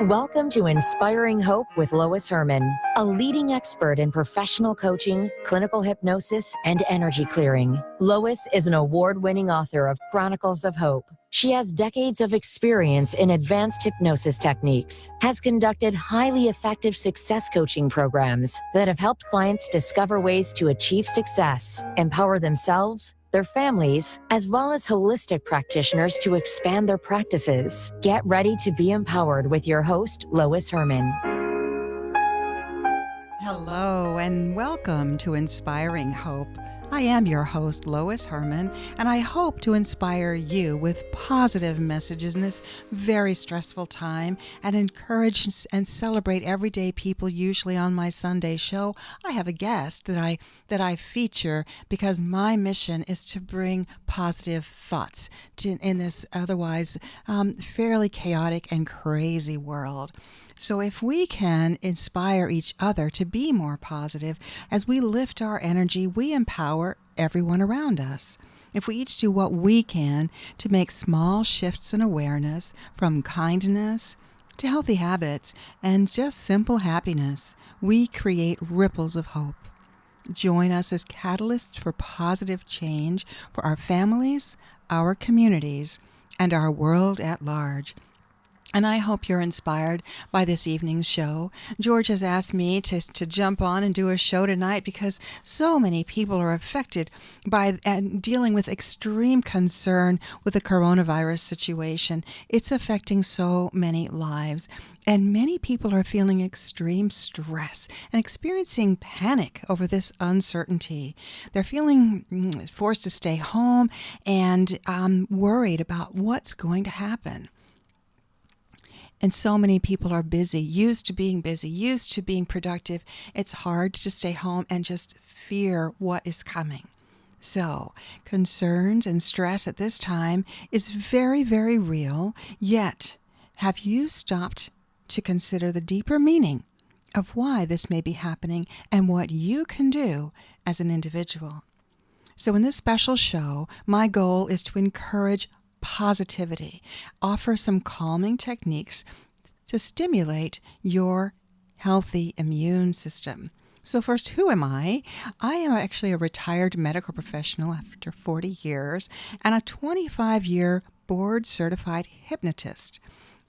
Welcome to Inspiring Hope with Lois Herman, a leading expert in professional coaching, clinical hypnosis, and energy clearing. Lois is an award-winning author of Chronicles of Hope. She has decades of experience in advanced hypnosis techniques, has conducted highly effective success coaching programs that have helped clients discover ways to achieve success, empower themselves, their families, as well as holistic practitioners to expand their practices. Get ready to be empowered with your host, Lois Herman. Hello and welcome to Inspiring Hope. I am your host, Lois Herman, and I hope to inspire you with positive messages in this very stressful time and encourage and celebrate everyday people. Usually on my Sunday show, I have a guest that I feature because my mission is to bring positive thoughts in this otherwise fairly chaotic and crazy world. So if we can inspire each other to be more positive, as we lift our energy, we empower everyone around us. If we each do what we can to make small shifts in awareness, from kindness to healthy habits and just simple happiness, we create ripples of hope. Join us as catalysts for positive change for our families, our communities, and our world at large. And I hope you're inspired by this evening's show. George has asked me to jump on and do a show tonight because so many people are affected by dealing with extreme concern with the coronavirus situation. It's affecting so many lives. And many people are feeling extreme stress and experiencing panic over this uncertainty. They're feeling forced to stay home and worried about what's going to happen. And so many people are busy, used to being productive. It's hard to stay home and just fear what is coming. So, concerns and stress at this time is very, very real. Yet, have you stopped to consider the deeper meaning of why this may be happening and what you can do as an individual? So in this special show, my goal is to encourage positivity, offer some calming techniques to stimulate your healthy immune system. So first, who am I? I am actually a retired medical professional after 40 years and a 25-year board-certified hypnotist.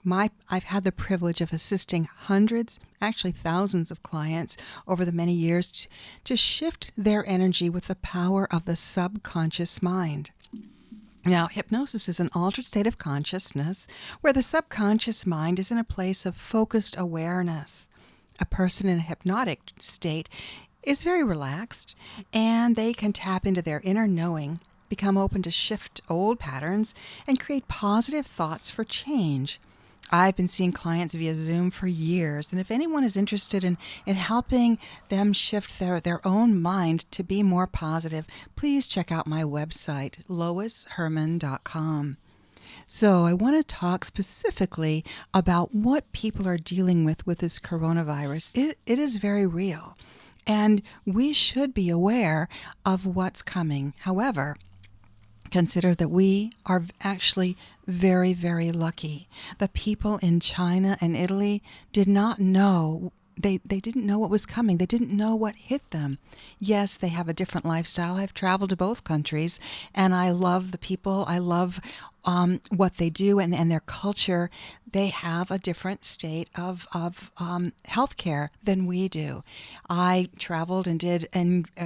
I've had the privilege of assisting hundreds, actually thousands of clients over the many years to shift their energy with the power of the subconscious mind. Now, hypnosis is an altered state of consciousness where the subconscious mind is in a place of focused awareness. A person in a hypnotic state is very relaxed, and they can tap into their inner knowing, become open to shift old patterns, and create positive thoughts for change. I've been seeing clients via Zoom for years, and if anyone is interested in helping them shift their own mind to be more positive, please check out my website, loisherman.com. So I want to talk specifically about what people are dealing with this coronavirus. It is very real, and we should be aware of what's coming. However, consider that we are actually very, very lucky. The people in China and Italy did not know. They didn't know what was coming. They didn't know what hit them. Yes, they have a different lifestyle. I've traveled to both countries, and I love the people. I love what they do and their culture. They have a different state of healthcare than we do. I traveled and did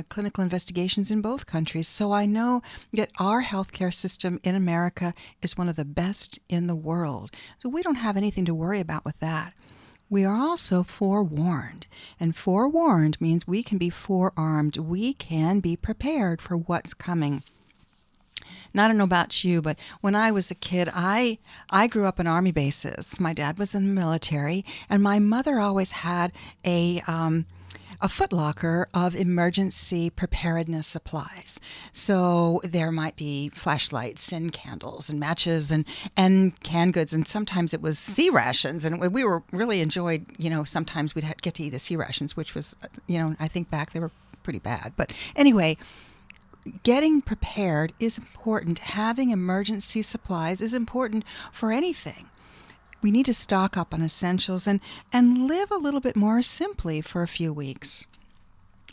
clinical investigations in both countries, so I know that our healthcare system in America is one of the best in the world. So we don't have anything to worry about with that. We are also forewarned, and forewarned means we can be forearmed. We can be prepared for what's coming. Now, I don't know about you, but when I was a kid, I grew up in Army bases. My dad was in the military, and my mother always had a footlocker of emergency preparedness supplies. So there might be flashlights and candles and matches and canned goods, and sometimes it was sea rations. And we were really enjoyed, sometimes we'd get to eat the sea rations, which was, I think back they were pretty bad. But anyway, getting prepared is important. Having emergency supplies is important for anything. we need to stock up on essentials and live a little bit more simply for a few weeks.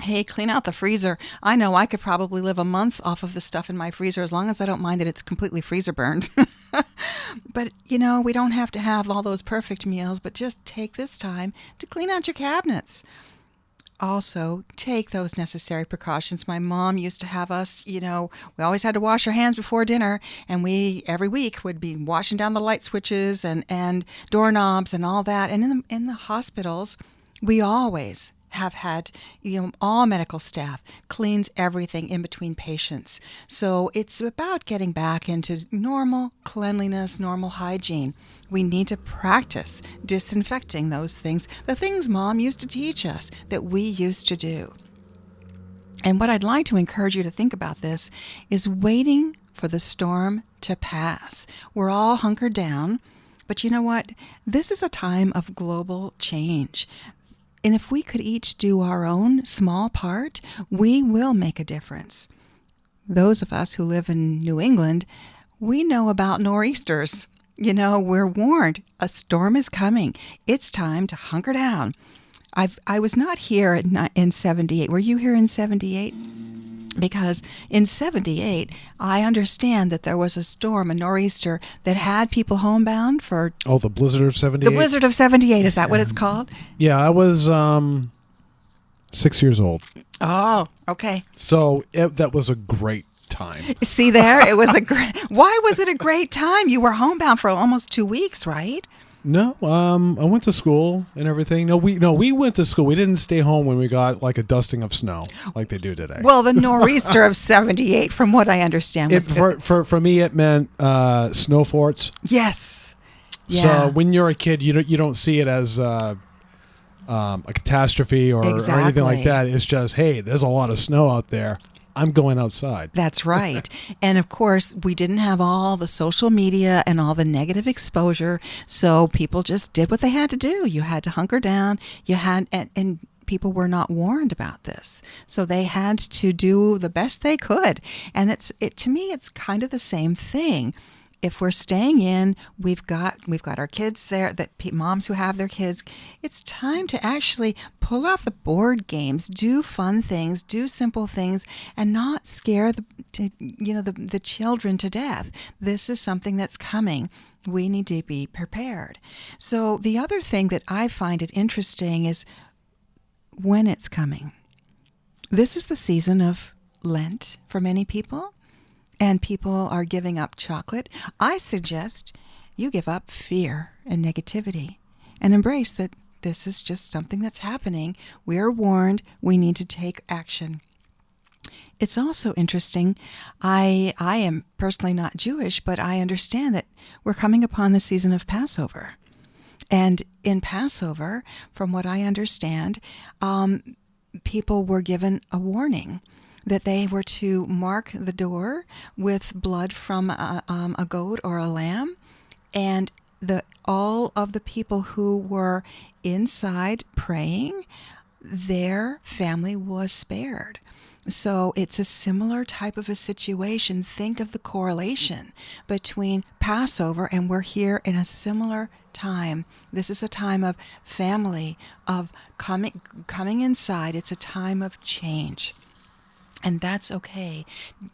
Hey, clean out the freezer. I know I could probably live a month off of the stuff in my freezer as long as I don't mind that it's completely freezer burned. But, we don't have to have all those perfect meals, but just take this time to clean out your cabinets. Also, take those necessary precautions. My mom used to have us, we always had to wash our hands before dinner, and we every week would be washing down the light switches and doorknobs and all that. And in the hospitals, we always have had, all medical staff cleans everything in between patients. So it's about getting back into normal cleanliness, normal hygiene. We need to practice disinfecting those things, the things Mom used to teach us that we used to do. And what I'd like to encourage you to think about this is waiting for the storm to pass. We're all hunkered down, but you know what? This is a time of global change. And if we could each do our own small part, we will make a difference. Those of us who live in New England, we know about nor'easters. We're warned a storm is coming. It's time to hunker down. I was not here in 78. Were you here in 78? Because in 78, I understand that there was a storm, a nor'easter, that had people homebound for... Oh, the Blizzard of 78? The Blizzard of 78, is that what it's called? Yeah, I was 6 years old. Oh, okay. So that was a great time. See there? It was a great... Why was it a great time? You were homebound for almost 2 weeks, right? No, I went to school and everything. No, we went to school. We didn't stay home when we got like a dusting of snow like they do today. Well, the nor'easter of 78, from what I understand, was for me it meant snow forts. Yes. Yeah. So when you're a kid, you don't see it as a catastrophe or anything like that. It's just, hey, there's a lot of snow out there. I'm going outside. That's right. And of course, we didn't have all the social media and all the negative exposure, so people just did what they had to do. You had to hunker down. And people were not warned about this, so they had to do the best they could. And to me, it's kind of the same thing. If we're staying in, we've got our kids there, moms who have their kids. It's time to actually pull out the board games, do fun things, do simple things, and not scare the children to death. This is something that's coming. We need to be prepared. So the other thing that I find it interesting is when it's coming. This is the season of Lent for many people. And people are giving up chocolate. I suggest you give up fear and negativity and embrace that this is just something that's happening. We are warned. We need to take action. It's also interesting. I am personally not Jewish, but I understand that we're coming upon the season of Passover. And in Passover, from what I understand, people were given a warning that they were to mark the door with blood from a goat or a lamb, and all of the people who were inside praying, their family was spared. So it's a similar type of a situation. Think of the correlation between Passover and we're here in a similar time. This is a time of family, of coming inside. It's a time of change. And that's okay.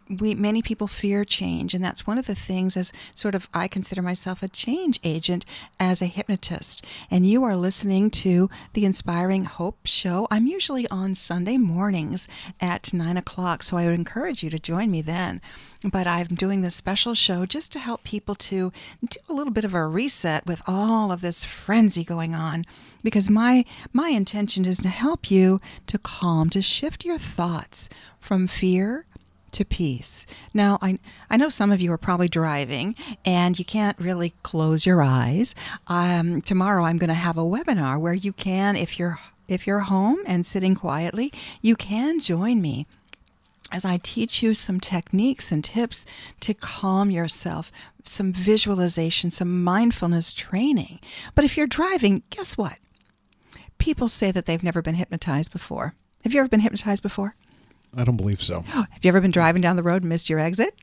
Many people fear change, and that's one of the things as sort of I consider myself a change agent as a hypnotist. And you are listening to the Inspiring Hope Show. I'm usually on Sunday mornings at 9 o'clock, so I would encourage you to join me then. But I'm doing this special show just to help people to do a little bit of a reset with all of this frenzy going on. Because my intention is to help you to calm, to shift your thoughts from fear to peace. Now, I know some of you are probably driving and you can't really close your eyes. Tomorrow I'm going to have a webinar where you can, if you're home and sitting quietly, you can join me as I teach you some techniques and tips to calm yourself, some visualization, some mindfulness training. But if you're driving, guess what? People say that they've never been hypnotized before. Have you ever been hypnotized before? I don't believe so. Have you ever been driving down the road and missed your exit?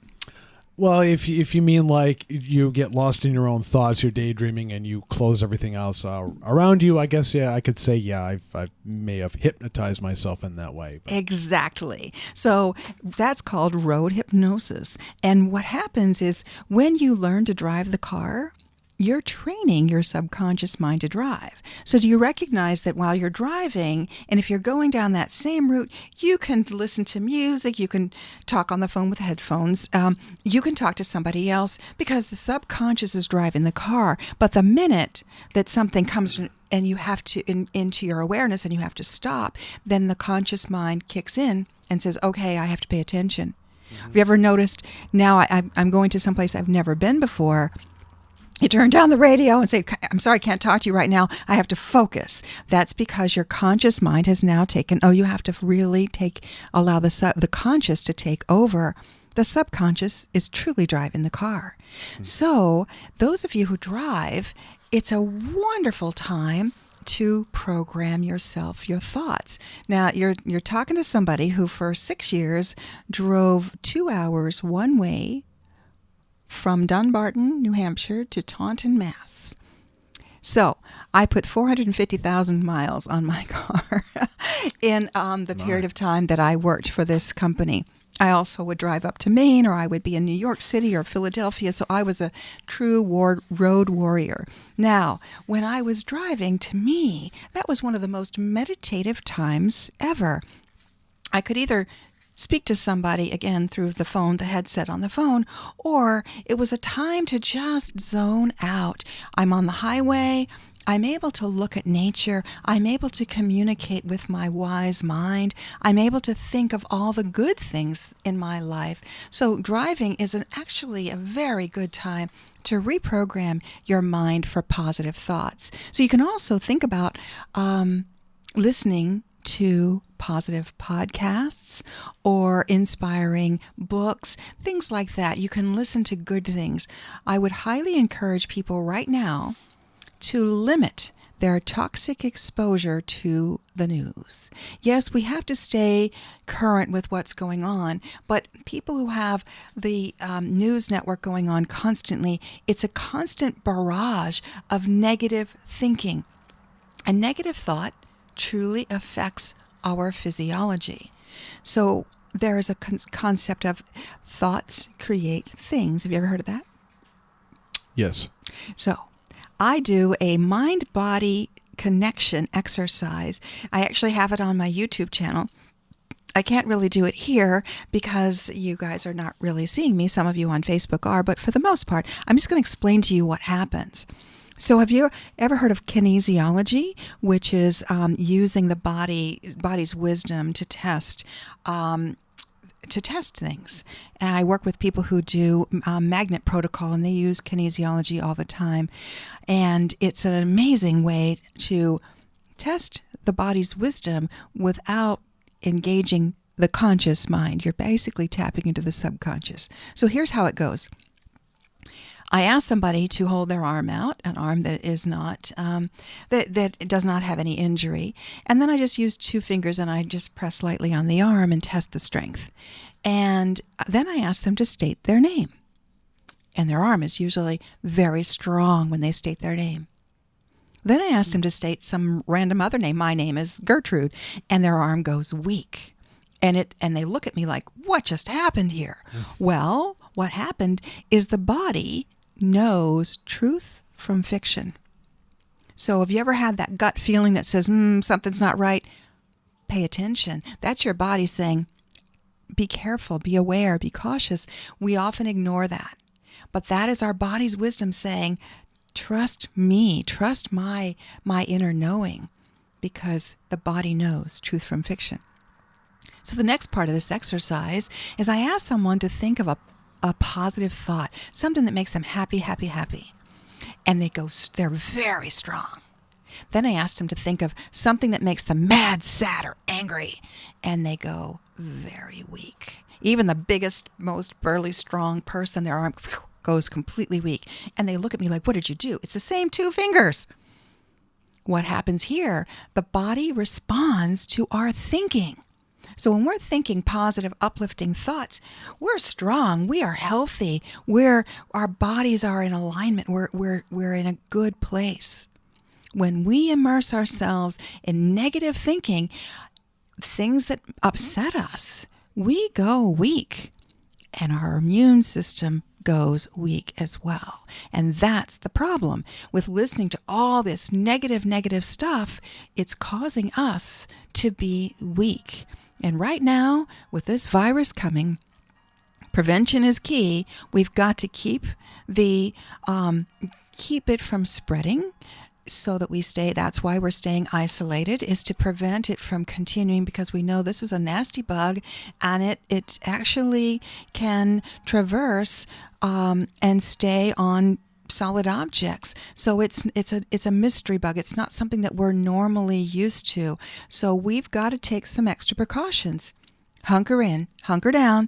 Well, if you mean like you get lost in your own thoughts, you're daydreaming, and you close everything else around you, I guess, yeah, I could say, yeah, I may have hypnotized myself in that way. But. Exactly. So that's called road hypnosis. And what happens is when you learn to drive the car, you're training your subconscious mind to drive. So do you recognize that while you're driving, and if you're going down that same route, you can listen to music, you can talk on the phone with headphones, you can talk to somebody else because the subconscious is driving the car. But the minute that something comes and you have to into your awareness and you have to stop, then the conscious mind kicks in and says, okay, I have to pay attention. Mm-hmm. Have you ever noticed now I'm going to someplace I've never been before? You turn down the radio and say, I'm sorry, I can't talk to you right now. I have to focus. That's because your conscious mind has now taken, you have to really allow the conscious to take over. The subconscious is truly driving the car. Mm-hmm. So those of you who drive, it's a wonderful time to program yourself, your thoughts. Now, you're talking to somebody who for 6 years drove 2 hours one way from Dunbarton, New Hampshire to Taunton, Mass. So I put 450,000 miles on my car in the period of time that I worked for this company. I also would drive up to Maine, or I would be in New York City or Philadelphia, so I was a true road warrior. Now, when I was driving, to me, that was one of the most meditative times ever. I could either speak to somebody, again, through the phone, the headset on the phone, or it was a time to just zone out. I'm on the highway. I'm able to look at nature. I'm able to communicate with my wise mind. I'm able to think of all the good things in my life. So driving is actually a very good time to reprogram your mind for positive thoughts. So you can also think about listening to positive podcasts or inspiring books, things like that. You can listen to good things. I would highly encourage people right now to limit their toxic exposure to the news. Yes, we have to stay current with what's going on, but people who have the news network going on constantly, it's a constant barrage of negative thinking. A negative thought truly affects our physiology. So there is a concept of thoughts create things. Have you ever heard of that? Yes. So I do a mind-body connection exercise. I actually have it on my YouTube channel. I can't really do it here because you guys are not really seeing me. Some of you on Facebook are, but for the most part, I'm just going to explain to you what happens. So have you ever heard of kinesiology, which is using the body's wisdom to test things? And I work with people who do magnet protocol, and they use kinesiology all the time. And it's an amazing way to test the body's wisdom without engaging the conscious mind. You're basically tapping into the subconscious. So here's how it goes. I ask somebody to hold their arm out, an arm that is not, that does not have any injury. And then I just use 2 fingers and I just press lightly on the arm and test the strength. And then I ask them to state their name. And their arm is usually very strong when they state their name. Then I ask them to state some random other name. My name is Gertrude. And their arm goes weak. And they look at me like, what just happened here? Well, what happened is the body knows truth from fiction. So have you ever had that gut feeling that says, something's not right? Pay attention. That's your body saying, be careful, be aware, be cautious. We often ignore that. But that is our body's wisdom saying, trust me, trust my inner knowing, because the body knows truth from fiction. So the next part of this exercise is I ask someone to think of a positive thought, something that makes them happy, happy, happy. And they're very strong. Then I ask them to think of something that makes them mad, sad, or angry. And they go very weak. Even the biggest, most burly, strong person, their arm goes completely weak. And they look at me like, what did you do? It's the same 2 fingers. What happens here? The body responds to our thinking. So when we're thinking positive, uplifting thoughts, we're strong, we are healthy, our bodies are in alignment, we're in a good place. When we immerse ourselves in negative thinking, things that upset us, we go weak, and our immune system goes weak as well. And that's the problem with listening to all this negative stuff. It's causing us to be weak. And right now, with this virus coming, prevention is key. We've got to keep it from spreading, so that we stay. That's why we're staying isolated, is to prevent it from continuing, because we know this is a nasty bug, and it actually can traverse and stay on solid objects. So it's a mystery bug. It's not something that we're normally used to. So we've got to take some extra precautions. Hunker in, hunker down,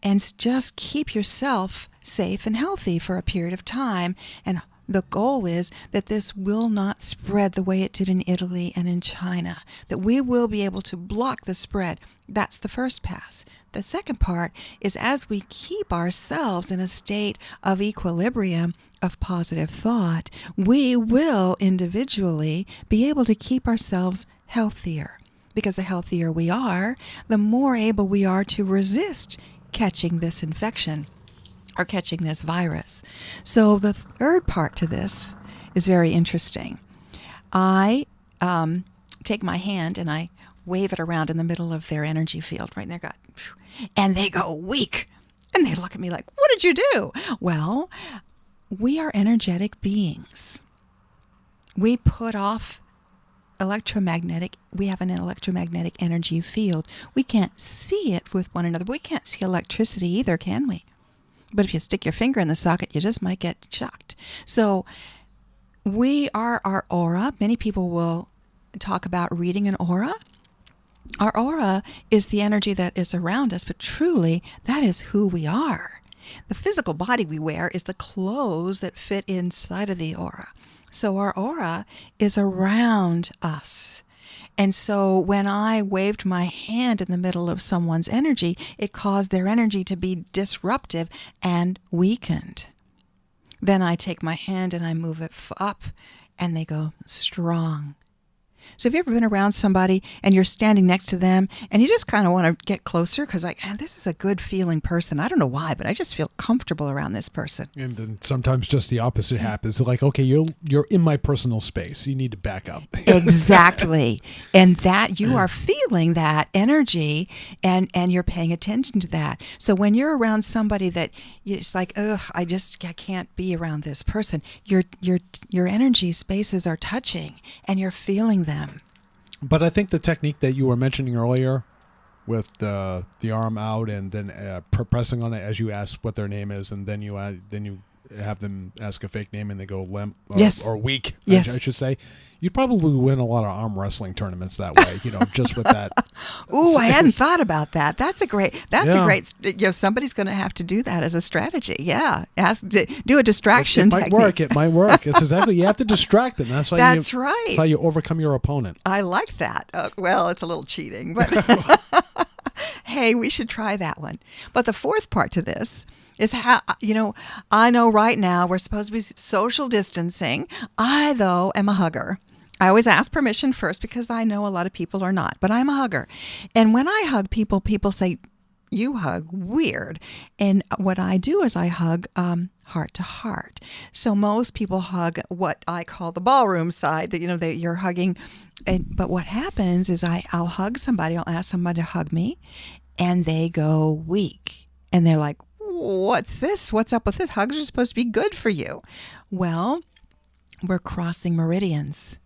and just keep yourself safe and healthy for a period of time. And the goal is that this will not spread the way it did in Italy and in China, that we will be able to block the spread. That's the first pass. The second part is, as we keep ourselves in a state of equilibrium, of positive thought, we will individually be able to keep ourselves healthier. Because the healthier we are, the more able we are to resist catching this infection or catching this virus. So the third part to this is very interesting. I take my hand and I wave it around in the middle of their energy field, right in their gut, and they go weak. And they look at me like, what did you do? Well, we are energetic beings. We put off we have an electromagnetic energy field. We can't see it with one another. We can't see electricity either, can we? But if you stick your finger in the socket, you just might get shocked. So we are our aura. Many people will talk about reading an aura. Our aura is the energy that is around us, but truly, that is who we are. The physical body we wear is the clothes that fit inside of the aura. So our aura is around us. And so when I waved my hand in the middle of someone's energy, it caused their energy to be disruptive and weakened. Then I take my hand and I move it up, and they go strong. So have you ever been around somebody and you're standing next to them and you just kind of want to get closer because this is a good feeling person. I don't know why, but I just feel comfortable around this person. And then sometimes just the opposite happens. Like, okay, you're in my personal space. You need to back up. Exactly. And that you are feeling that energy and you're paying attention to that. So when you're around somebody that it's like, I can't be around this person. Your energy spaces are touching and you're feeling them. But I think the technique that you were mentioning earlier with the arm out and then pressing on it as you ask what their name is, and then you have them ask a fake name and they go limp or weak, yes. I should say. You'd probably win a lot of arm wrestling tournaments that way, just with that. Ooh, I hadn't thought about that. That's a great, somebody's going to have to do that as a strategy. Yeah. Do a distraction technique. It might work. It's exactly, you have to distract them. That's right. That's how you overcome your opponent. I like that. Well, it's a little cheating, but hey, we should try that one. But the fourth part to this is how, I know right now we're supposed to be social distancing. I, though, am a hugger. I always ask permission first because I know a lot of people are not, but I'm a hugger. And when I hug people, people say, you hug weird. And what I do is I hug heart to heart. So most people hug what I call the ballroom side, that you're hugging. But what happens is I'll hug somebody, I'll ask somebody to hug me, and they go weak. And they're like, what's this? What's up with this? Hugs are supposed to be good for you. Well, we're crossing meridians,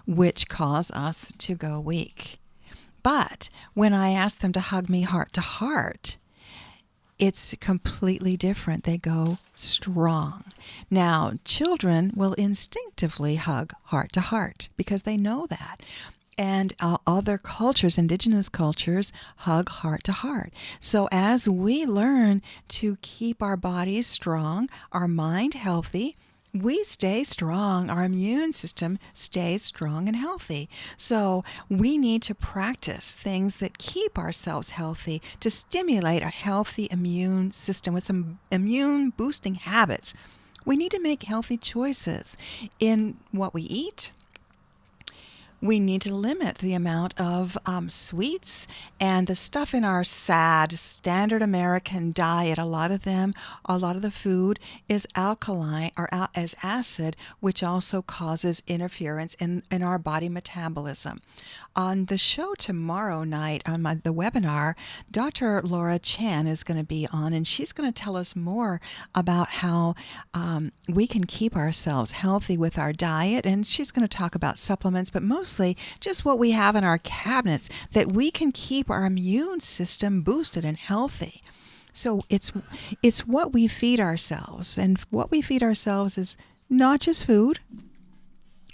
which cause us to go weak. But when I ask them to hug me heart to heart, it's completely different. They go strong. Now, children will instinctively hug heart to heart because they know that. And other cultures, indigenous cultures, hug heart to heart. So as we learn to keep our bodies strong, our mind healthy, we stay strong. Our immune system stays strong and healthy. So we need to practice things that keep ourselves healthy to stimulate a healthy immune system with some immune boosting habits. We need to make healthy choices in what we eat. We need to limit the amount of sweets and the stuff in our sad standard American diet. A lot of the food is alkaline or as acid, which also causes interference in our body metabolism. On the show tomorrow night, on the webinar, Dr. Laura Chan is going to be on, and she's going to tell us more about how we can keep ourselves healthy with our diet, and she's going to talk about supplements, but mostly just what we have in our cabinets that we can keep our immune system boosted and healthy. So it's what we feed ourselves, and what we feed ourselves is not just food.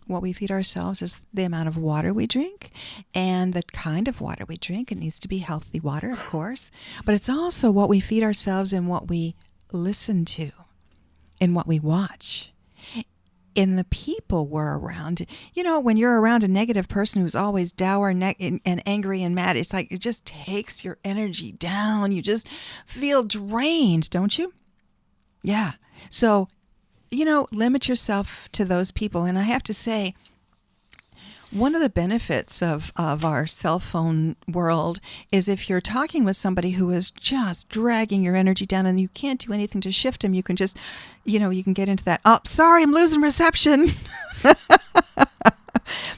What we feed ourselves is the amount of water we drink and the kind of water we drink. It needs to be healthy water, of course, but it's also what we feed ourselves and what we listen to and what we watch. In the people we're around. You know, when you're around a negative person who's always dour and angry and mad, it's like it just takes your energy down. You just feel drained, don't you? Yeah. So, limit yourself to those people. And I have to say, one of the benefits of our cell phone world is if you're talking with somebody who is just dragging your energy down and you can't do anything to shift them, you can just, you can get into that, oh, sorry, I'm losing reception.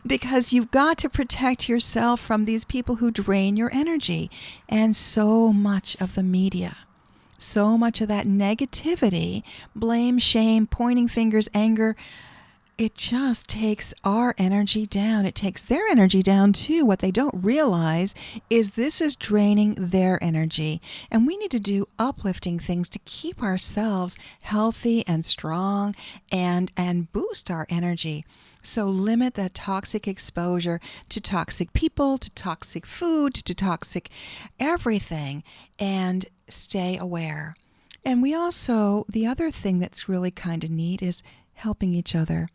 Because you've got to protect yourself from these people who drain your energy. And so much of the media, so much of that negativity, blame, shame, pointing fingers, anger, it just takes our energy down. It takes their energy down too. What they don't realize is this is draining their energy. And we need to do uplifting things to keep ourselves healthy and strong and boost our energy. So limit that toxic exposure to toxic people, to toxic food, to toxic everything, and stay aware. And we also, the other thing that's really kind of neat is helping each other.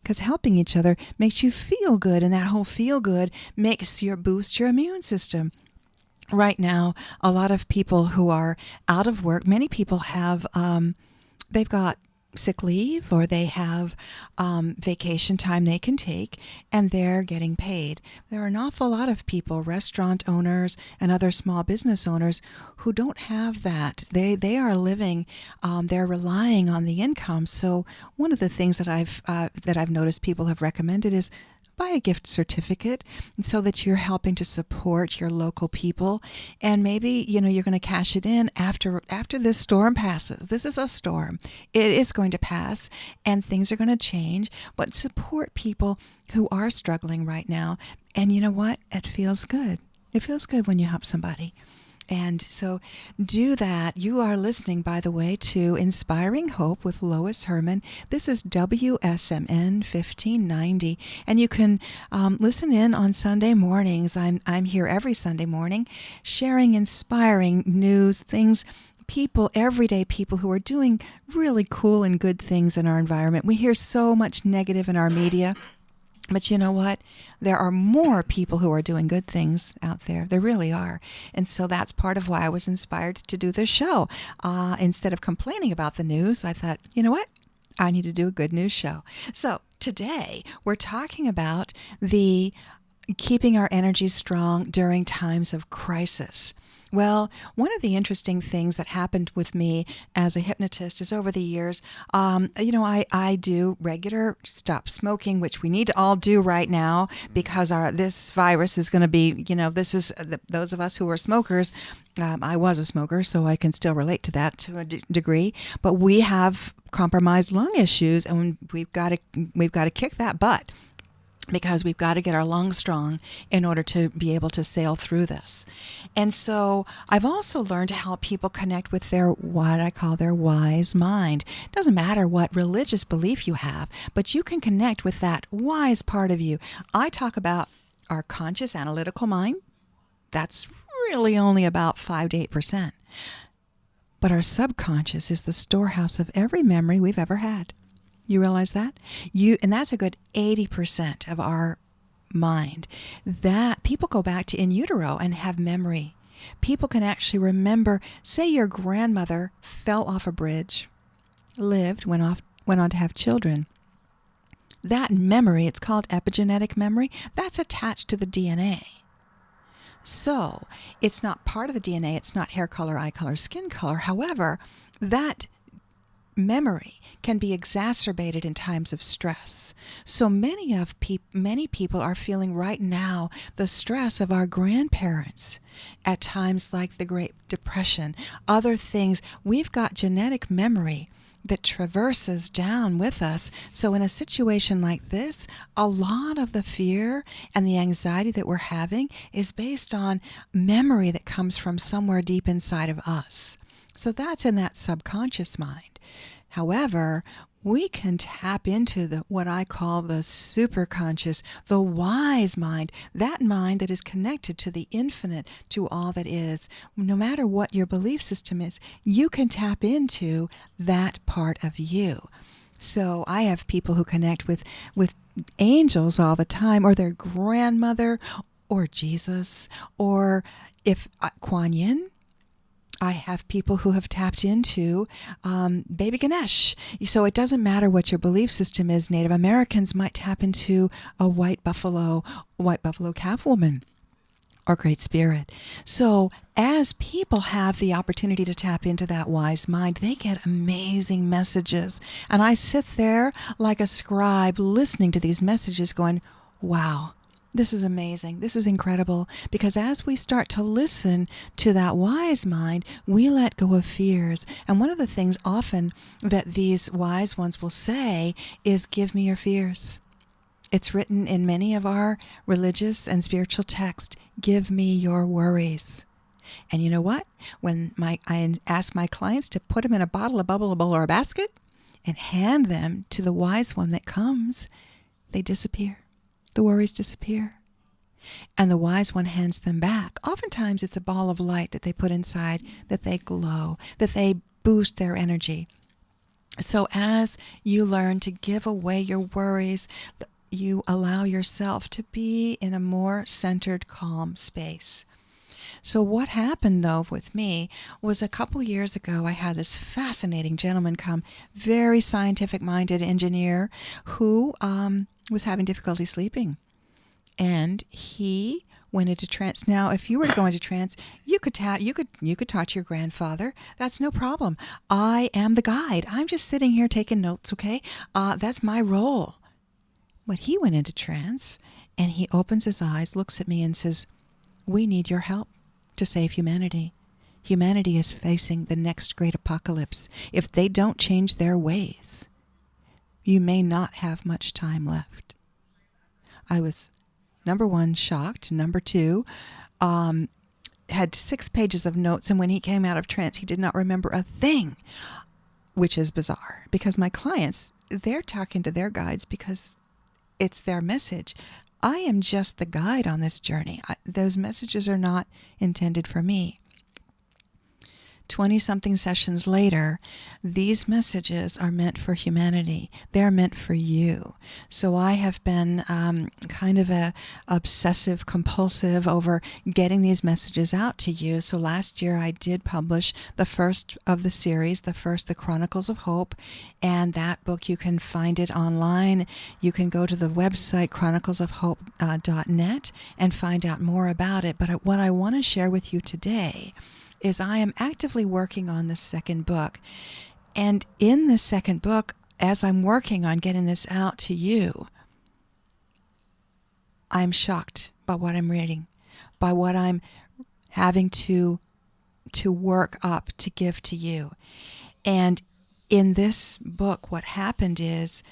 Because helping each other makes you feel good, and that whole feel good makes you boost your immune system. Right now, a lot of people who are out of work, many people have, they've got sick leave or they have vacation time they can take, and they're getting paid. There are an awful lot of people, restaurant owners and other small business owners, who don't have that. They are living, they're relying on the income. So one of the things that I've noticed people have recommended is buy a gift certificate so that you're helping to support your local people. And maybe, you're going to cash it in after this storm passes. This is a storm. It is going to pass and things are going to change, but support people who are struggling right now. And you know what? It feels good. It feels good when you help somebody. And so do that. You are listening, by the way, to Inspiring Hope with Lois Herman. This is WSMN 1590, and you can listen in on Sunday mornings. I'm here every Sunday morning sharing inspiring news, things, people, everyday people who are doing really cool and good things in our environment. We hear so much negative in our media. But you know what? There are more people who are doing good things out there. There really are. And so that's part of why I was inspired to do this show. Instead of complaining about the news, I thought, you know what? I need to do a good news show. So today we're talking about the keeping our energy strong during times of crisis. Well, one of the interesting things that happened with me as a hypnotist is over the years, I do regular stop smoking, which we need to all do right now because this virus is going to be, those of us who are smokers. I was a smoker, so I can still relate to that to a degree. But we have compromised lung issues, and we've got to kick that butt, because we've got to get our lungs strong in order to be able to sail through this. And so I've also learned to help people connect with what I call their wise mind. It doesn't matter what religious belief you have, but you can connect with that wise part of you. I talk about our conscious analytical mind. That's really only about 5 to 8%. But our subconscious is the storehouse of every memory we've ever had. You realize that? And that's a good 80% of our mind. That people go back to in utero and have memory. People can actually remember, say your grandmother fell off a bridge, lived, went on to have children. That memory, it's called epigenetic memory, that's attached to the DNA. So it's not part of the DNA, it's not hair color, eye color, skin color. However, that memory can be exacerbated in times of stress. So many people are feeling right now the stress of our grandparents at times like the Great Depression, other things. We've got genetic memory that traverses down with us. So in a situation like this, a lot of the fear and the anxiety that we're having is based on memory that comes from somewhere deep inside of us. So that's in that subconscious mind. However, we can tap into what I call the superconscious, the wise mind, that mind that is connected to the infinite, to all that is. No matter what your belief system is, you can tap into that part of you. So I have people who connect with angels all the time, or their grandmother, or Jesus, or if Kuan Yin. I have people who have tapped into Baby Ganesh. So it doesn't matter what your belief system is. Native Americans might tap into a white buffalo calf woman, or Great Spirit. So as people have the opportunity to tap into that wise mind, they get amazing messages. And I sit there like a scribe listening to these messages going, wow. This is amazing. This is incredible. Because as we start to listen to that wise mind, we let go of fears. And one of the things often that these wise ones will say is, give me your fears. It's written in many of our religious and spiritual texts, give me your worries. And you know what? When I ask my clients to put them in a bottle, a bubble, a bowl, or a basket, and hand them to the wise one that comes, they disappear. The worries disappear. And the wise one hands them back. Oftentimes it's a ball of light that they put inside, that they glow, that they boost their energy. So as you learn to give away your worries, you allow yourself to be in a more centered, calm space. So what happened, though, with me was a couple years ago, I had this fascinating gentleman come, very scientific-minded engineer who was having difficulty sleeping. And he went into trance. Now, if you were to go into trance, you could talk to your grandfather. That's no problem. I am the guide. I'm just sitting here taking notes, okay? That's my role. But he went into trance, and he opens his eyes, looks at me, and says, we need your help to save humanity. Humanity is facing the next great apocalypse. If they don't change their ways, you may not have much time left. I was, number one, shocked. Number two, had 6 pages of notes, and when he came out of trance, he did not remember a thing, which is bizarre, because my clients, they're talking to their guides because it's their message. I am just the guide on this journey. Those messages are not intended for me. 20-something sessions later, these messages are meant for humanity. They're meant for you. So I have been kind of a obsessive compulsive over getting these messages out to you. So last year I did publish the first of the series, the Chronicles of Hope, and that book, you can find it online. You can go to the website chroniclesofhope.net and find out more about it. But what I want to share with you today is I am actively working on the second book. And in the second book, as I'm working on getting this out to you, I'm shocked by what I'm reading, by what I'm having to work up to give to you. And in this book, what happened is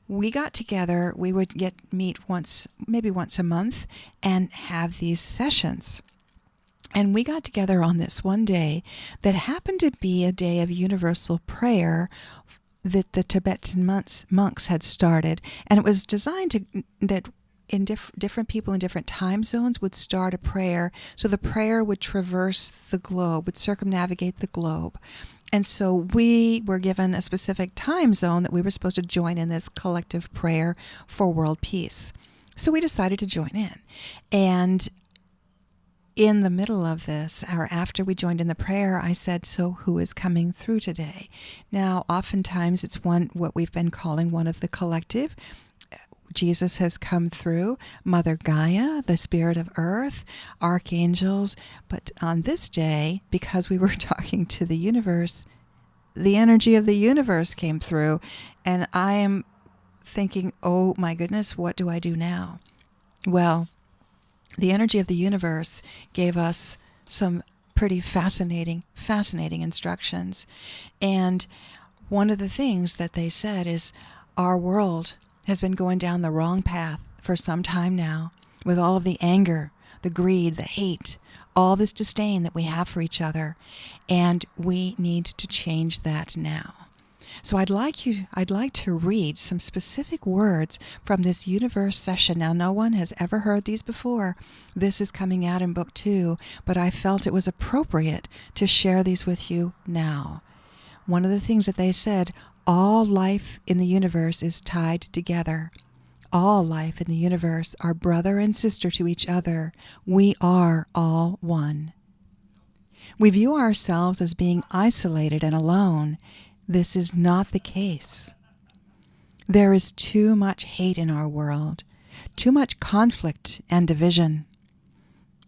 we got together, we would meet maybe once a month and have these sessions. And we got together on this one day that happened to be a day of universal prayer that the Tibetan monks had started. And it was designed that in different people in different time zones would start a prayer. So the prayer would traverse the globe, would circumnavigate the globe. And so we were given a specific time zone that we were supposed to join in this collective prayer for world peace. So we decided to join in. And in the middle of this, or after we joined in the prayer, I said, so who is coming through today? Now, oftentimes it's what we've been calling one of the collective. Jesus has come through, Mother Gaia, the spirit of earth, archangels. But on this day, because we were talking to the universe, the energy of the universe came through. And I am thinking, oh my goodness, what do I do now? Well, the energy of the universe gave us some pretty fascinating instructions. And one of the things that they said is our world has been going down the wrong path for some time now, with all of the anger, the greed, the hate, all this disdain that we have for each other, and we need to change that now. So I'd like to read some specific words from this universe session. Now, no one has ever heard these before. This is coming out in book 2, but I felt it was appropriate to share these with you now. One of the things that they said, all life in the universe is tied together. All life in the universe are brother and sister to each other. We are all one. We view ourselves as being isolated and alone. This is not the case. There is too much hate in our world, too much conflict and division.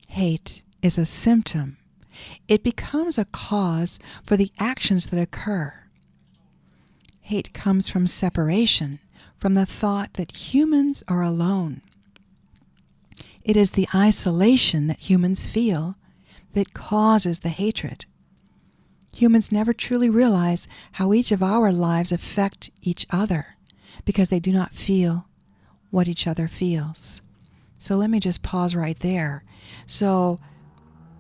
Hate is a symptom. It becomes a cause for the actions that occur. Hate comes from separation, from the thought that humans are alone. It is the isolation that humans feel that causes the hatred. Humans never truly realize how each of our lives affect each other because they do not feel what each other feels. So let me just pause right there. So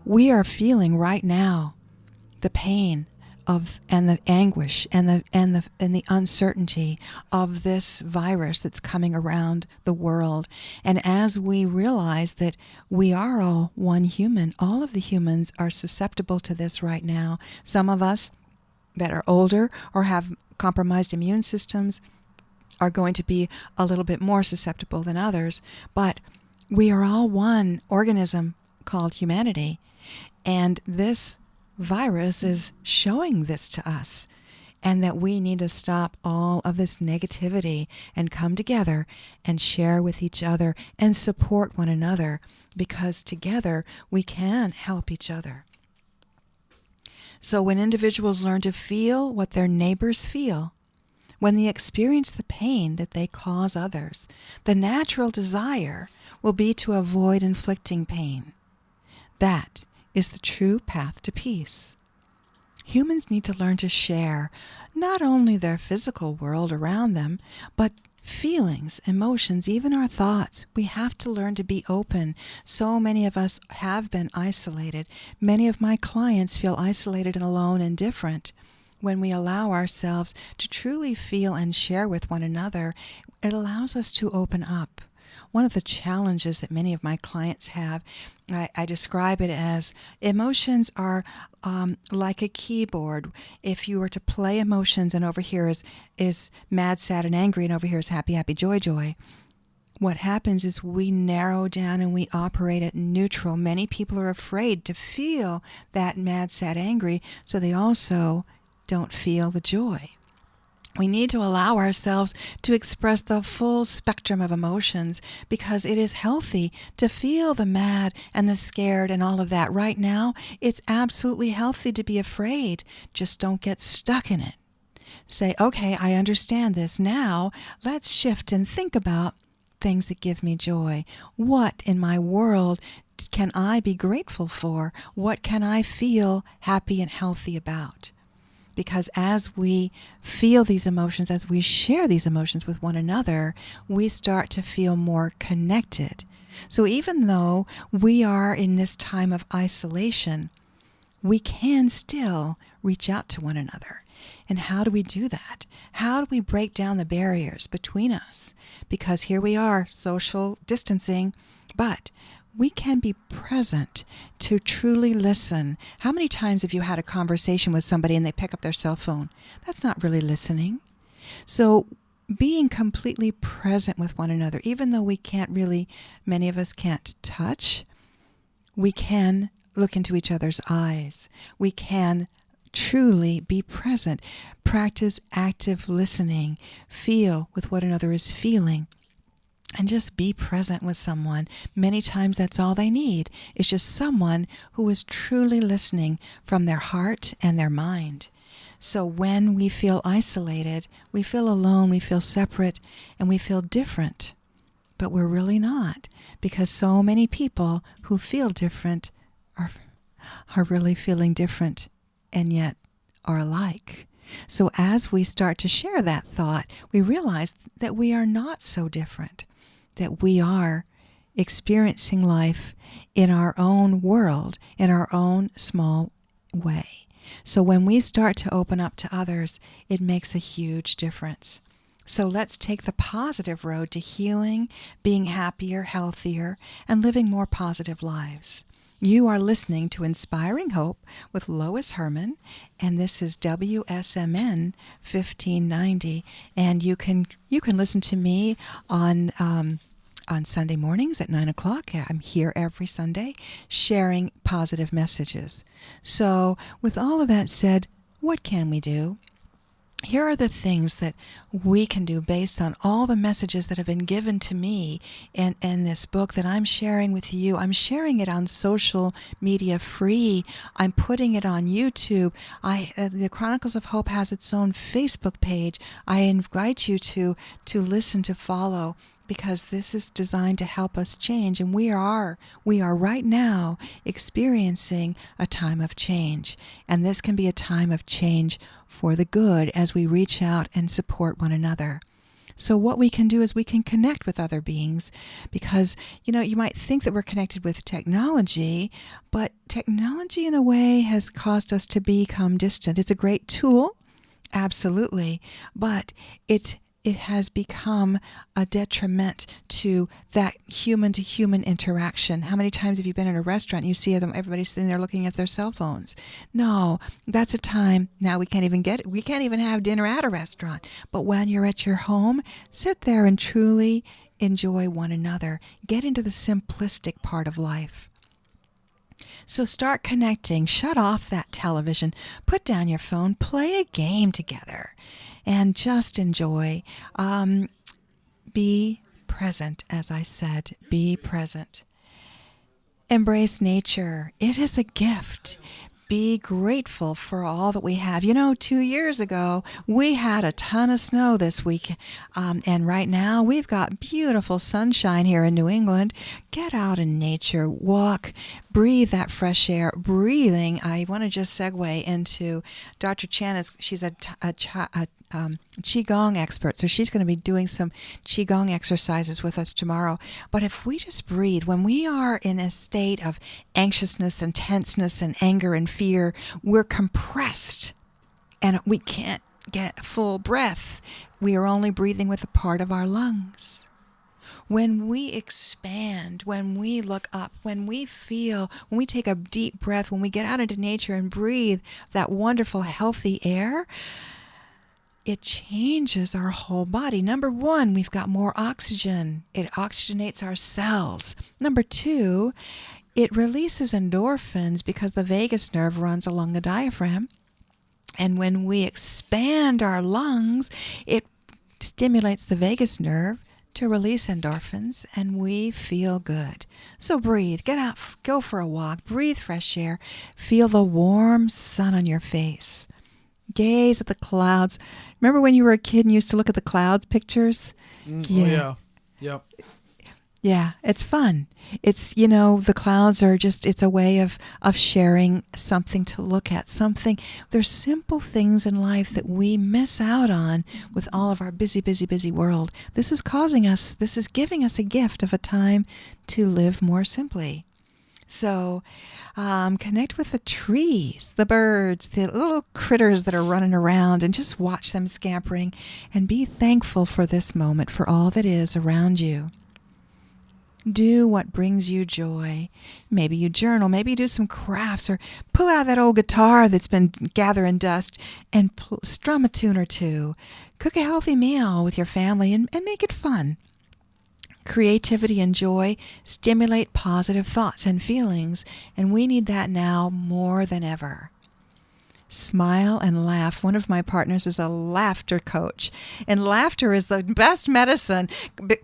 we are feeling right now the pain and the anguish and the uncertainty of this virus that's coming around the world. And as we realize that we are all one human, all of the humans are susceptible to this right now. Some of us that are older or have compromised immune systems are going to be a little bit more susceptible than others, but we are all one organism called humanity, and this virus is showing this to us, and that we need to stop all of this negativity and come together and share with each other and support one another, because together we can help each other. So when individuals learn to feel what their neighbors feel, when they experience the pain that they cause others, the natural desire will be to avoid inflicting pain. That is the true path to peace. Humans need to learn to share not only their physical world around them, but feelings, emotions, even our thoughts. We have to learn to be open. So many of us have been isolated. Many of my clients feel isolated and alone and different. When we allow ourselves to truly feel and share with one another, it allows us to open up. One of the challenges that many of my clients have, I describe it as emotions are like a keyboard. If you were to play emotions, and over here is mad, sad, and angry, and over here is happy, happy, joy, joy. What happens is we narrow down and we operate at neutral. Many people are afraid to feel that mad, sad, angry, so they also don't feel the joy. We need to allow ourselves to express the full spectrum of emotions, because it is healthy to feel the mad and the scared and all of that. Right now, it's absolutely healthy to be afraid. Just don't get stuck in it. Say, okay, I understand this. Now, let's shift and think about things that give me joy. What in my world can I be grateful for? What can I feel happy and healthy about? Because as we feel these emotions, as we share these emotions with one another, we start to feel more connected. So even though we are in this time of isolation, we can still reach out to one another. And how do we do that? How do we break down the barriers between us? Because here we are, social distancing, but we can be present to truly listen. How many times have you had a conversation with somebody and they pick up their cell phone? That's not really listening. So being completely present with one another, even though we can't really, many of us can't touch, we can look into each other's eyes. We can truly be present. Practice active listening. Feel with what another is feeling. And just be present with someone. Many times that's all they need. It's just someone who is truly listening from their heart and their mind. So when we feel isolated, we feel alone, we feel separate, and we feel different. But we're really not, because so many people who feel different are really feeling different and yet are alike. So as we start to share that thought, we realize that we are not so different, that we are experiencing life in our own world, in our own small way. So when we start to open up to others, it makes a huge difference. So let's take the positive road to healing, being happier, healthier, and living more positive lives. You are listening to Inspiring Hope with Lois Herman, and this is WSMN 1590. And you can listen to me on Sunday mornings at 9 o'clock. I'm here every Sunday sharing positive messages. So with all of that said, what can we do? Here are the things that we can do based on all the messages that have been given to me in this book that I'm sharing with you. I'm sharing it on social media free. I'm putting it on YouTube. The Chronicles of Hope has its own Facebook page. I invite you to listen, to follow, because this is designed to help us change, and we are right now experiencing a time of change. And this can be a time of change for the good as we reach out and support one another. So what we can do is we can connect with other beings, because, you might think that we're connected with technology, but technology in a way has caused us to become distant. It's a great tool, absolutely, but it has become a detriment to that human-to-human interaction. How many times have you been in a restaurant and you see everybody sitting there looking at their cell phones? No, that's a time, now we can't even have dinner at a restaurant. But when you're at your home, sit there and truly enjoy one another. Get into the simplistic part of life. So start connecting. Shut off that television. Put down your phone. Play a game together. And just enjoy. Be present, as I said. Be present. Embrace nature. It is a gift. Be grateful for all that we have. 2 years ago, we had a ton of snow this week. And right now, we've got beautiful sunshine here in New England. Get out in nature, walk, breathe that fresh air. Breathing, I want to just segue into Dr. Chan. She's a Qigong expert, so she's going to be doing some Qigong exercises with us tomorrow. But if we just breathe, when we are in a state of anxiousness and tenseness and anger and fear, we're compressed and we can't get full breath. We are only breathing with a part of our lungs. When we expand, when we look up, when we take a deep breath, when we get out into nature and breathe that wonderful, healthy air, it changes our whole body. Number one, we've got more oxygen. It oxygenates our cells. Number two, it releases endorphins because the vagus nerve runs along the diaphragm. And when we expand our lungs, it stimulates the vagus nerve to release endorphins, and we feel good. So breathe, get out, go for a walk, breathe fresh air, feel the warm sun on your face. Gaze at the clouds. Remember when you were a kid and you used to look at the clouds pictures? Yeah. Oh, yeah. Yep. Yeah, it's fun. It's, the clouds are it's a way of sharing something to look at, something. There's simple things in life that we miss out on with all of our busy, busy, busy world. This is giving us a gift of a time to live more simply. So connect with the trees, the birds, the little critters that are running around, and just watch them scampering, and be thankful for this moment, for all that is around you. Do what brings you joy. Maybe you journal, maybe you do some crafts, or pull out that old guitar that's been gathering dust and strum a tune or two. Cook a healthy meal with your family and make it fun. Creativity and joy stimulate positive thoughts and feelings, and we need that now more than ever. Smile and laugh. One of my partners is a laughter coach, and laughter is the best medicine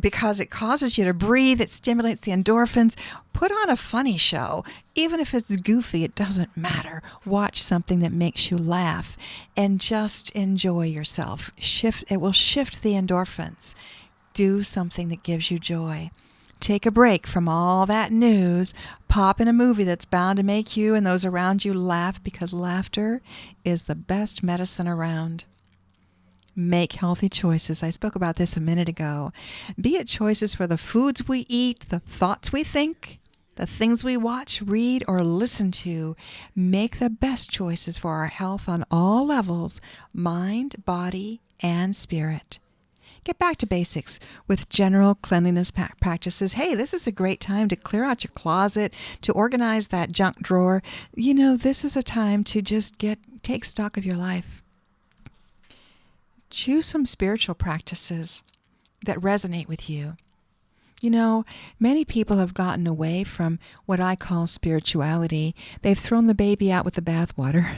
because it causes you to breathe. It stimulates the endorphins. Put on a funny show. Even if it's goofy, it doesn't matter. Watch something that makes you laugh and just enjoy yourself. It will shift the endorphins. Do something that gives you joy. Take a break from all that news. Pop in a movie that's bound to make you and those around you laugh, because laughter is the best medicine around. Make healthy choices. I spoke about this a minute ago. Be it choices for the foods we eat, the thoughts we think, the things we watch, read, or listen to. Make the best choices for our health on all levels, mind, body, and spirit. Get back to basics with general cleanliness practices. Hey, this is a great time to clear out your closet, to organize that junk drawer. This is a time to just take stock of your life. Choose some spiritual practices that resonate with you. Many people have gotten away from what I call spirituality. They've thrown the baby out with the bathwater.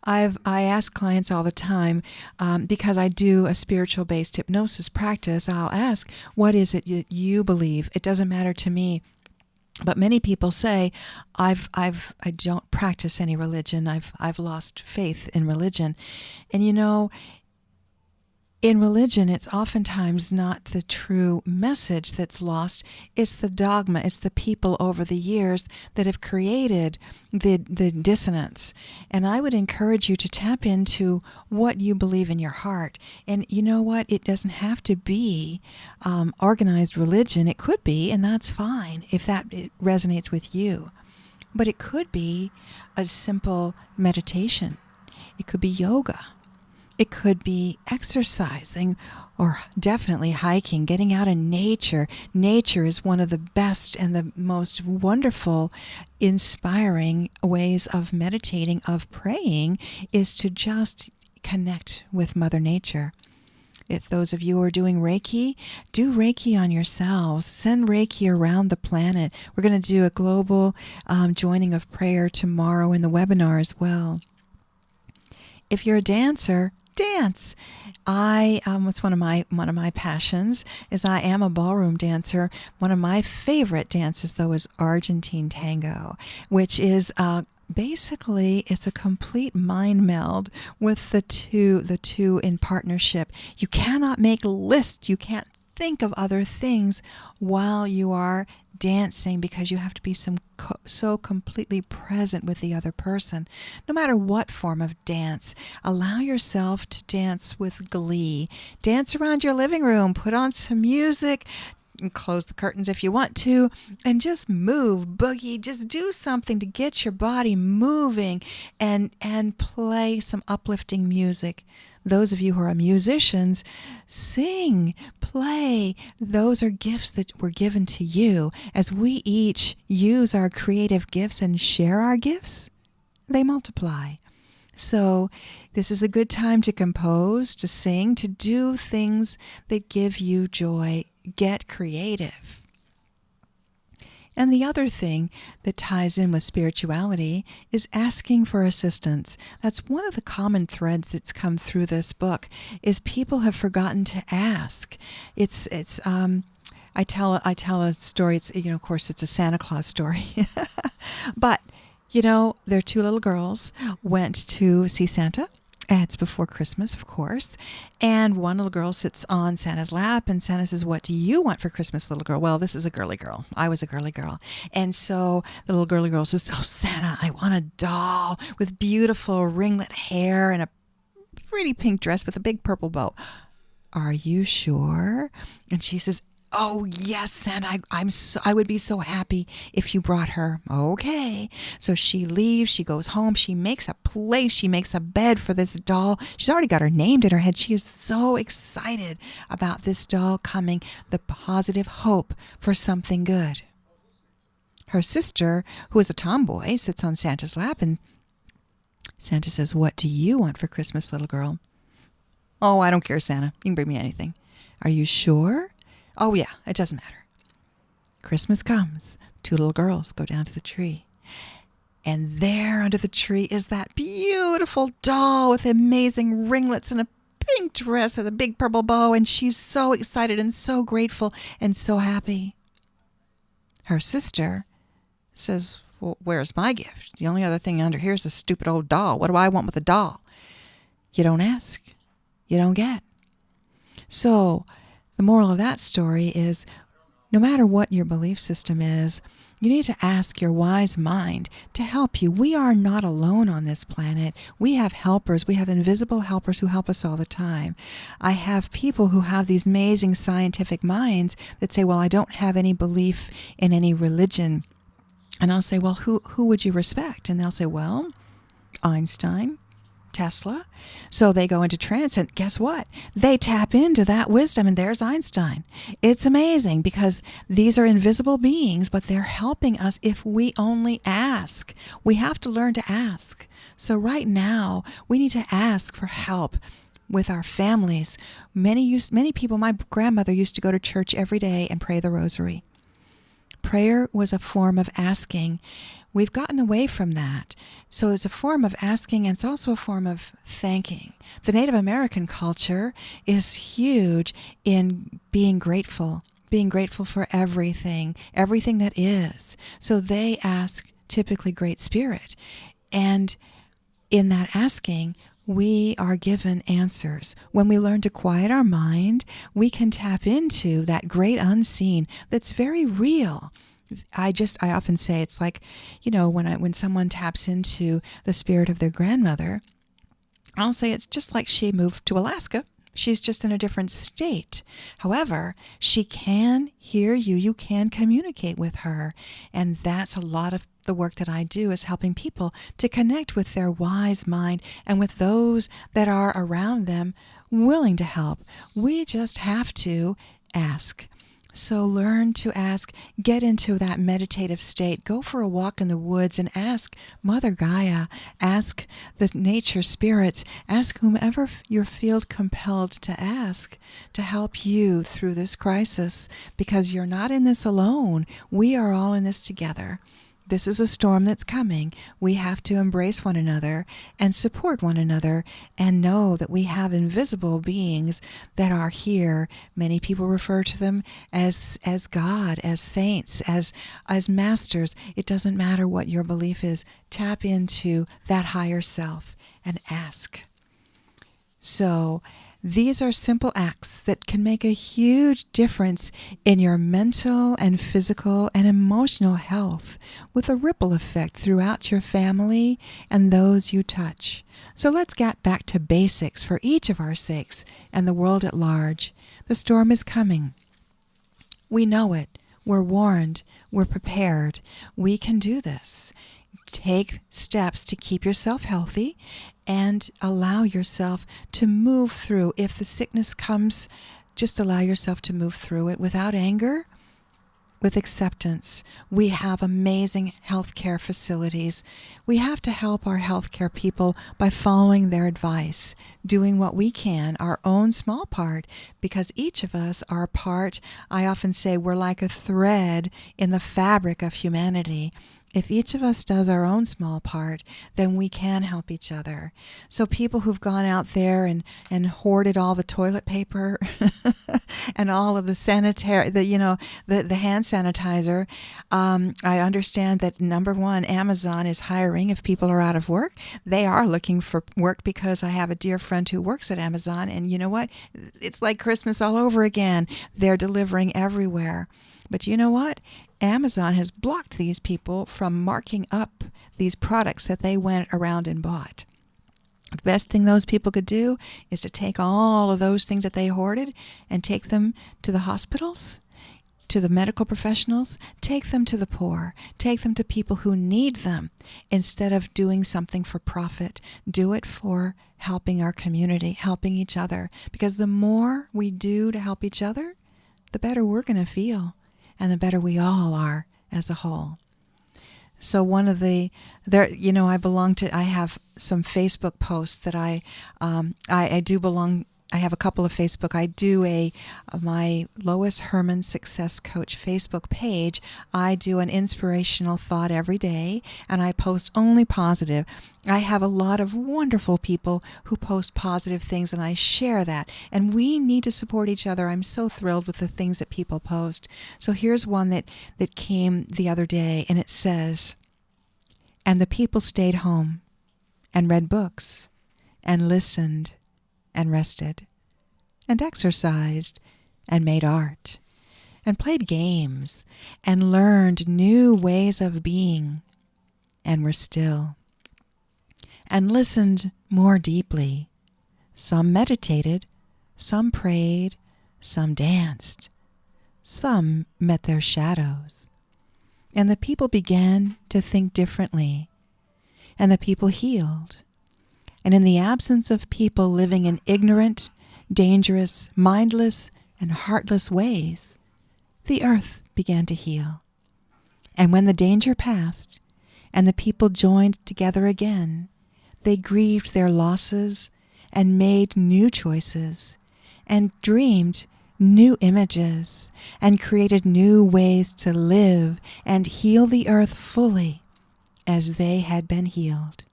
I ask clients all the time, because I do a spiritual-based hypnosis practice, I'll ask, what is it you believe? It doesn't matter to me. But many people say, I don't practice any religion. I've lost faith in religion. And in religion, it's oftentimes not the true message that's lost. It's the dogma. It's the people over the years that have created the dissonance. And I would encourage you to tap into what you believe in your heart. And you know what? It doesn't have to be organized religion. It could be, and that's fine if it resonates with you. But it could be a simple meditation. It could be yoga. It could be exercising, or definitely hiking, getting out in nature. Nature is one of the best and the most wonderful, inspiring ways of meditating, of praying, is to just connect with Mother Nature. If those of you who are doing Reiki, do Reiki on yourselves. Send Reiki around the planet. We're going to do a global joining of prayer tomorrow in the webinar as well. If you're a dancer, dance. It's one of my passions, is I am a ballroom dancer. One of my favorite dances, though, is Argentine tango, which is basically it's a complete mind meld with the two in partnership. You cannot make lists. You can't think of other things while you are dancing, because you have to be so completely present with the other person. No matter what form of dance, allow yourself to dance with glee. Dance around your living room, put on some music, and close the curtains if you want to, and just move, boogie, just do something to get your body moving, and play some uplifting music. Those of you who are musicians, sing, play. Those are gifts that were given to you. As we each use our creative gifts and share our gifts, they multiply. So this is a good time to compose, to sing, to do things that give you joy. Get creative. And the other thing that ties in with spirituality is asking for assistance. That's one of the common threads that's come through this book, is people have forgotten to ask. I tell a story. It's, of course, it's a Santa Claus story, but their two little girls went to see Santa. It's before Christmas, of course. And one little girl sits on Santa's lap, and Santa says, "What do you want for Christmas, little girl?" Well, this is a girly girl. I was a girly girl. And so the little girly girl says, "Oh, Santa, I want a doll with beautiful ringlet hair and a pretty pink dress with a big purple bow." "Are you sure?" And she says, Oh, yes, Santa, I would be so happy if you brought her. Okay. So she leaves, she goes home, she makes a place, she makes a bed for this doll. She's already got her name in her head. She is so excited about this doll coming, the positive hope for something good. Her sister, who is a tomboy, sits on Santa's lap, and Santa says, "What do you want for Christmas, little girl?" "Oh, I don't care, Santa. You can bring me anything." "Are you sure?" "Oh, yeah, it doesn't matter." Christmas comes. Two little girls go down to the tree. And there under the tree is that beautiful doll with amazing ringlets and a pink dress with a big purple bow. And she's so excited and so grateful and so happy. Her sister says, "Well, where's my gift? The only other thing under here is a stupid old doll. What do I want with a doll?" You don't ask. You don't get. So the moral of that story is, no matter what your belief system is, you need to ask your wise mind to help you. We are not alone on this planet. We have helpers. We have invisible helpers who help us all the time. I have people who have these amazing scientific minds that say, "Well, I don't have any belief in any religion." And I'll say, "Well, who would you respect?" And they'll say, "Well, Einstein, Tesla." So they go into trance, and guess what? They tap into that wisdom, and there's Einstein. It's amazing because these are invisible beings, but they're helping us if we only ask. We have to learn to ask. So right now, we need to ask for help with our families. Many people, my grandmother used to go to church every day and pray the rosary. Prayer was a form of asking. We've gotten away from that. So it's a form of asking, and it's also a form of thanking. The Native American culture is huge in being grateful for everything that is. So they ask typically Great Spirit. And in that asking, we are given answers. When we learn to quiet our mind, we can tap into that great unseen that's very real. I often say it's like, when someone taps into the spirit of their grandmother, I'll say it's just like she moved to Alaska. She's just in a different state. However, she can hear you. You can communicate with her. And that's a lot of the work that I do, is helping people to connect with their wise mind and with those that are around them willing to help. We just have to ask. So learn to ask, get into that meditative state, go for a walk in the woods and ask Mother Gaia, ask the nature spirits, ask whomever you feel compelled to ask to help you through this crisis, because you're not in this alone. We are all in this together. This is a storm that's coming. We have to embrace one another and support one another and know that we have invisible beings that are here. Many people refer to them as God, as saints, as masters. It doesn't matter what your belief is. Tap into that higher self and ask. So these are simple acts that can make a huge difference in your mental and physical and emotional health, with a ripple effect throughout your family and those you touch. So let's get back to basics for each of our sakes and the world at large. The storm is coming. We know it. We're warned. We're prepared. We can do this. Take steps to keep yourself healthy and allow yourself to move through. If the sickness comes, just allow yourself to move through it without anger, with acceptance. We have amazing healthcare facilities. We have to help our healthcare people by following their advice, doing what we can, our own small part, because each of us are part. I often say we're like a thread in the fabric of humanity. If each of us does our own small part, then we can help each other. So people who've gone out there and hoarded all the toilet paper and all of the sanitary, the hand sanitizer, I understand that, number one, Amazon is hiring if people are out of work. They are looking for work, because I have a dear friend who works at Amazon, and you know what? It's like Christmas all over again. They're delivering everywhere. But you know what? Amazon has blocked these people from marking up these products that they went around and bought. The best thing those people could do is to take all of those things that they hoarded and take them to the hospitals to the medical professionals, take them to the poor. Take them to people who need them. Instead of doing something for profit, do it for helping our community, helping each other. Because the more we do to help each other, the better we're going to feel, and the better we all are as a whole. So one of I have some Facebook posts that I have a couple of Facebook. I do my Lois Herman Success Coach Facebook page. I do an inspirational thought every day, and I post only positive. I have a lot of wonderful people who post positive things, and I share that. And we need to support each other. I'm so thrilled with the things that people post. So here's one that came the other day, and it says, "And the people stayed home and read books and listened and rested and exercised and made art and played games and learned new ways of being and were still and listened more deeply. Some meditated, some prayed, some danced, some met their shadows. And the people began to think differently, and the people healed. And in the absence of people living in ignorant, dangerous, mindless, and heartless ways, the earth began to heal. And when the danger passed, and the people joined together again, they grieved their losses and made new choices, and dreamed new images, and created new ways to live and heal the earth fully as they had been healed."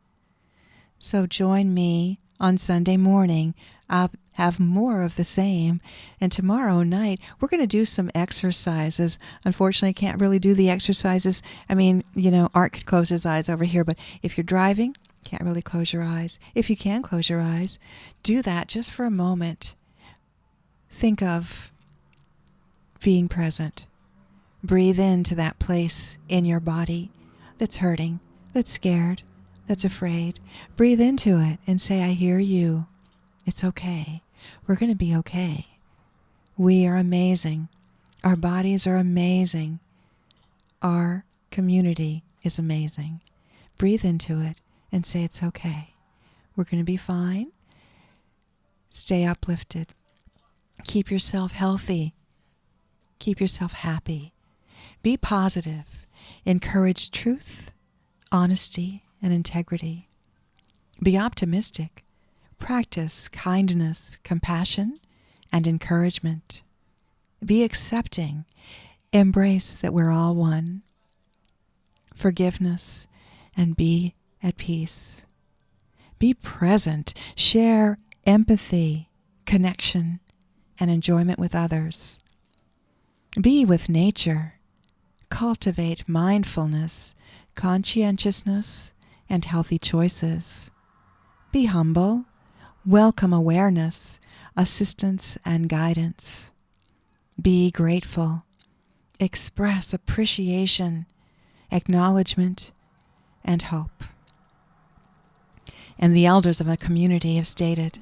So join me on Sunday morning. I'll have more of the same. And tomorrow night, we're going to do some exercises. Unfortunately, I can't really do the exercises. Art could close his eyes over here, but if you're driving, can't really close your eyes. If you can close your eyes, do that just for a moment. Think of being present. Breathe into that place in your body that's hurting, that's scared, that's afraid. Breathe into it and say, "I hear you. It's okay. We're going to be okay. We are amazing. Our bodies are amazing. Our community is amazing." Breathe into it and say, "It's okay. We're going to be fine." Stay uplifted. Keep yourself healthy. Keep yourself happy. Be positive. Encourage truth, honesty, and integrity. Be optimistic. Practice kindness, compassion, and encouragement. Be accepting. Embrace that we're all one. Forgiveness, and be at peace. Be present. Share empathy, connection, and enjoyment with others. Be with nature. Cultivate mindfulness, conscientiousness, and healthy choices. Be humble. Welcome awareness, assistance, and guidance. Be grateful. Express appreciation, acknowledgement, and hope. And the elders of a community have stated,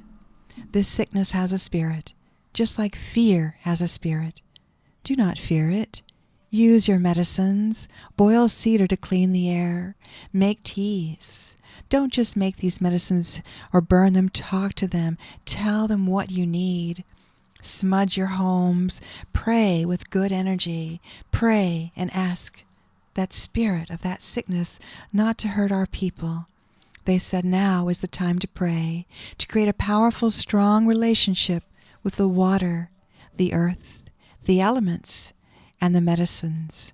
"This sickness has a spirit, just like fear has a spirit. Do not fear it. Use your medicines. Boil cedar to clean the air. Make teas. Don't just make these medicines or burn them. Talk to them. Tell them what you need. Smudge your homes. Pray with good energy. Pray and ask that spirit of that sickness not to hurt our people." They said now is the time to pray, to create a powerful, strong relationship with the water, the earth, the elements, and the medicines.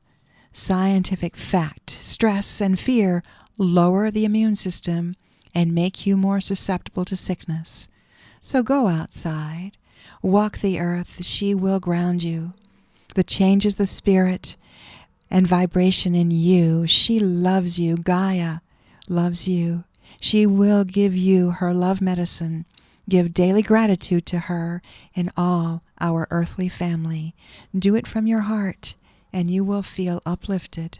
Scientific fact, stress and fear lower the immune system and make you more susceptible to sickness. So go outside, walk the earth, she will ground you. The change is the spirit and vibration in you. She loves you. Gaia loves you. She will give you her love medicine. Give daily gratitude to her and all our earthly family. Do it from your heart, and you will feel uplifted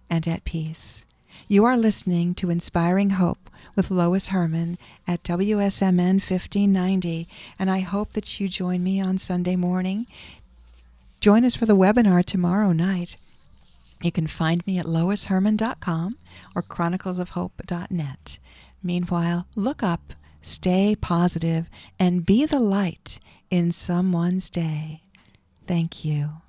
and at peace. You are listening to Inspiring Hope with Lois Herman at WSMN 1590, and I hope that you join me on Sunday morning. Join us for the webinar tomorrow night. You can find me at loisherman.com or chroniclesofhope.net. Meanwhile, look up, stay positive, and be the light in someone's day. Thank you.